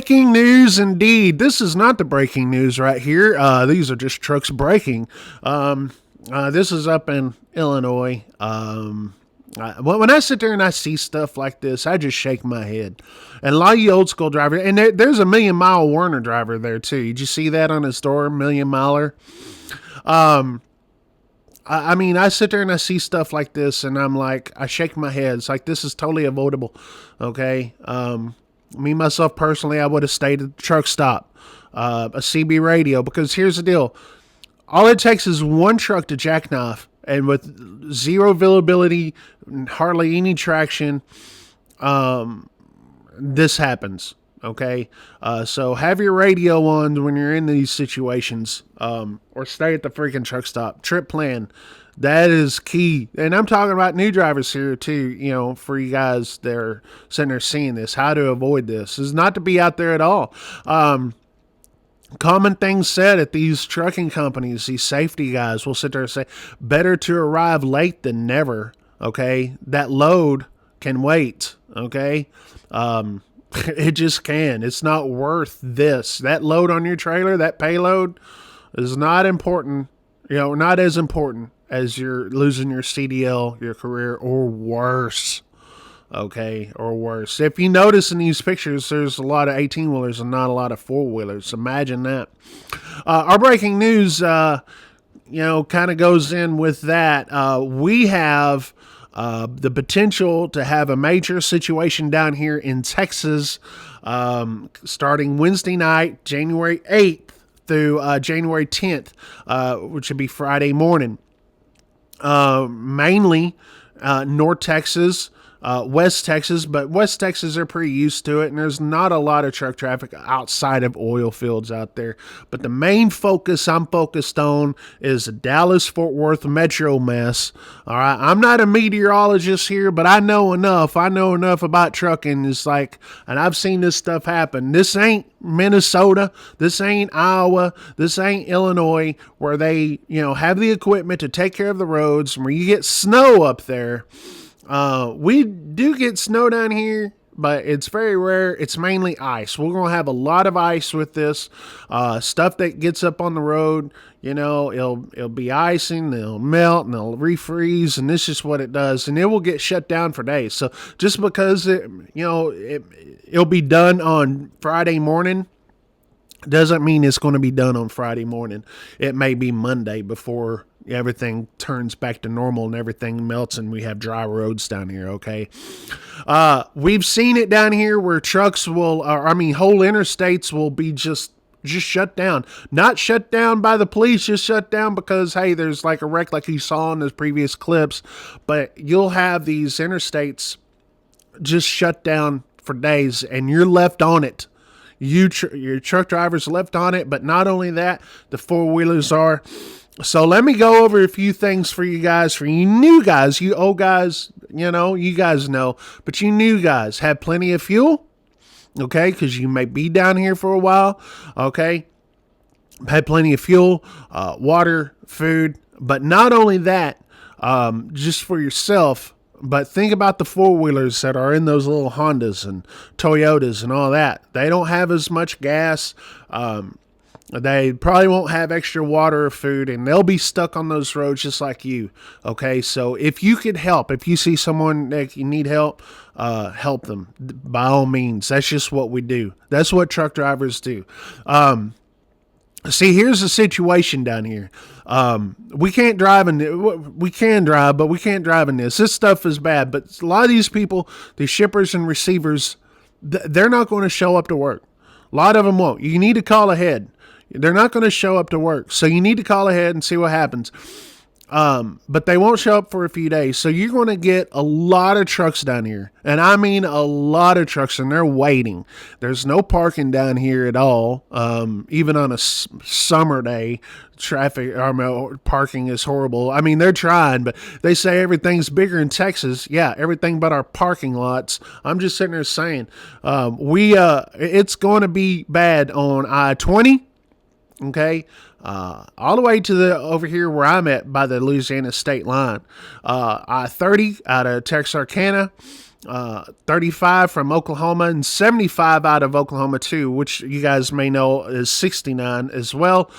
Breaking news indeed. This is not the breaking news right here. These are just trucks breaking. This is up in Illinois. When I sit there and I see stuff like this, I just shake my head. And a lot of you old school drivers, and there's a Million Mile Warner driver there too. Did you see that on his door, Million Miler? I mean, I sit there and I see stuff like this, and I'm like, I shake my head. It's like, this is totally avoidable. Okay. Me, myself, personally, I would have stayed at the truck stop, a CB radio, because here's the deal. All it takes is one truck to jackknife, and with zero availability, hardly any traction, this happens. Okay, so have your radio on when you're in these situations, or stay at the freaking truck stop. Trip plan, that is key. And I'm talking about new drivers here too, you know, for you guys that are sitting there seeing this, how to avoid this is not to be out there at all. Common things said at these trucking companies, these safety guys will sit there and say, better to arrive late than never. Okay, that load can wait. Okay, it just can. It's not worth this. That load on your trailer, that payload, is not important. You know, not as important as you're losing your CDL, your career, or worse. Okay, or worse. If you notice in these pictures, there's a lot of 18-wheelers and not a lot of 4-wheelers. Imagine that. Our breaking news, kind of goes in with that. We have the potential to have a major situation down here in Texas, starting Wednesday night, January 8th through January 10th, which would be Friday morning. Mainly North Texas, West Texas, but West Texas are pretty used to it, and there's not a lot of truck traffic outside of oil fields out there. But the main focus I'm focused on is the Dallas-Fort Worth metro mess. All right, I'm not a meteorologist here, but I know enough. I know enough about trucking. It's like, and I've seen this stuff happen. This ain't Minnesota. This ain't Iowa. This ain't Illinois, where they, have the equipment to take care of the roads, where you get snow up there. We do get snow down here, but it's very rare. It's mainly ice. We're going to have a lot of ice with this, stuff that gets up on the road. It'll be icing, it'll melt, and it'll refreeze, and this is what it does, and it will get shut down for days. So just because it'll be done on Friday morning doesn't mean it's going to be done on Friday morning. It may be Monday before everything turns back to normal and everything melts and we have dry roads down here. Okay. We've seen it down here where trucks whole interstates will be just shut down. Not shut down by the police, just shut down because, hey, there's like a wreck like you saw in the previous clips, but you'll have these interstates just shut down for days and you're left on it. Your truck drivers left on it, but not only that, the 4-wheelers are. So let me go over a few things for you guys, for you new guys, you old guys, you guys know, but you new guys have plenty of fuel, okay, because you may be down here for a while, okay, had plenty of fuel, water, food, but not only that, just for yourself, but think about the 4-wheelers that are in those little Hondas and Toyotas and all that. They don't have as much gas. They probably won't have extra water or food, and they'll be stuck on those roads just like you. Okay, so if you could help, if you see someone that you need help, help them by all means. That's just what we do. That's what truck drivers do. See, here's the situation down here. We can't drive we can drive, but we can't drive in this. This stuff is bad, but a lot of these people, these shippers and receivers, they're not going to show up to work. A lot of them won't. You need to call ahead. They're not going to show up to work. So you need to call ahead and see what happens. But they won't show up for a few days. So you're going to get a lot of trucks down here. And I mean a lot of trucks, and they're waiting. There's no parking down here at all. Even on a summer day, parking is horrible. I mean, they're trying, but they say everything's bigger in Texas. Yeah, everything but our parking lots. I'm just sitting there saying, it's going to be bad on I-20. Okay. all the way to the over here where I'm at by the Louisiana state line. I-30 out of Texarkana, 35 from Oklahoma, and 75 out of Oklahoma too, which you guys may know is 69 as well.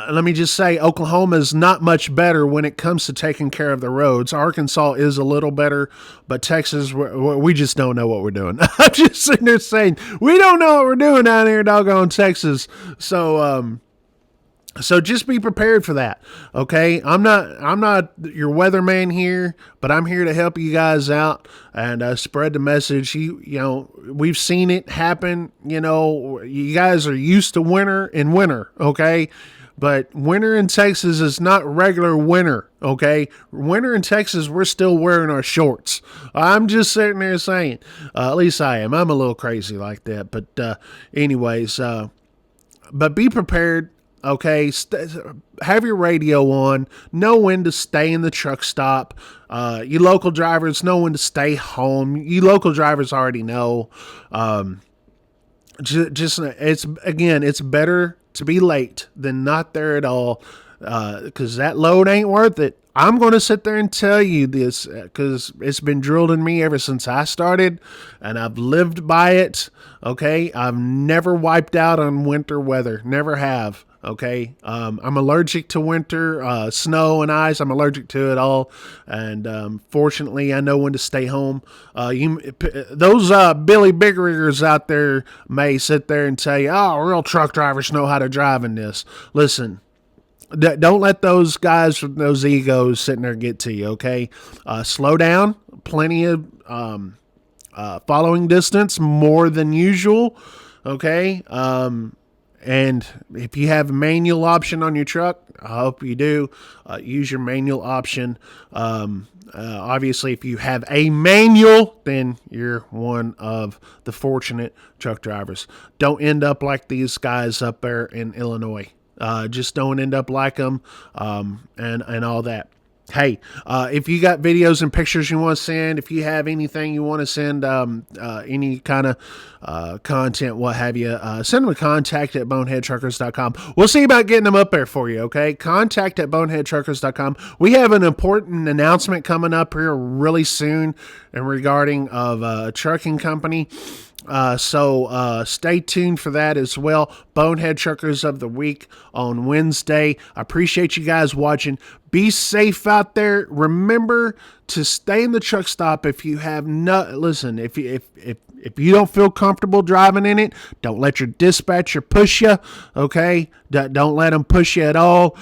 Let me just say, Oklahoma is not much better when it comes to taking care of the roads. Arkansas is a little better, but Texas, we just don't know what we're doing. I'm just sitting there saying, we don't know what we're doing down here in doggone Texas. So just be prepared for that. Okay. I'm not your weatherman here, but I'm here to help you guys out and spread the message. You know, we've seen it happen. You know, you guys are used to winter in winter. Okay. But winter in Texas is not regular winter, okay? Winter in Texas, we're still wearing our shorts. I'm just sitting there saying, at least I am. I'm a little crazy like that. But anyways, but be prepared, okay? Have your radio on. Know when to stay in the truck stop. You local drivers know when to stay home. You local drivers already know. It's better to be late than not there at all, because that load ain't worth it. I'm going to sit there and tell you this because it's been drilled in me ever since I started, and I've lived by it. Okay, I've never wiped out on winter weather, never have. Okay, I'm allergic to winter, snow and ice. I'm allergic to it all, and fortunately, I know when to stay home. Those Billy Big Riggers out there may sit there and tell you, "Oh, real truck drivers know how to drive in this." Listen, don't let those guys with those egos sitting there get to you. Okay, slow down. Plenty of following distance, more than usual. Okay. And if you have a manual option on your truck, I hope you do. Use your manual option. Obviously, if you have a manual, then you're one of the fortunate truck drivers. Don't end up like these guys up there in Illinois. Just don't end up like them and all that. Hey, if you got videos and pictures you want to send, if you have anything you want to send, any kind of content, what have you, send them a contact at boneheadtruckers.com. We'll see about getting them up there for you, okay? Contact at boneheadtruckers.com. We have an important announcement coming up here really soon regarding of a trucking company. So stay tuned for that as well. Bonehead Truckers of the Week on Wednesday. I appreciate you guys watching. Be safe out there. Remember to stay in the truck stop if you have listen, if you don't feel comfortable driving in it, don't let your dispatcher push you, okay? Don't let them push you at all.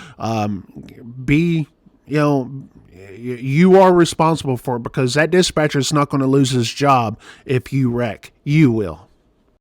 You are responsible for it because that dispatcher is not going to lose his job if you wreck. You will.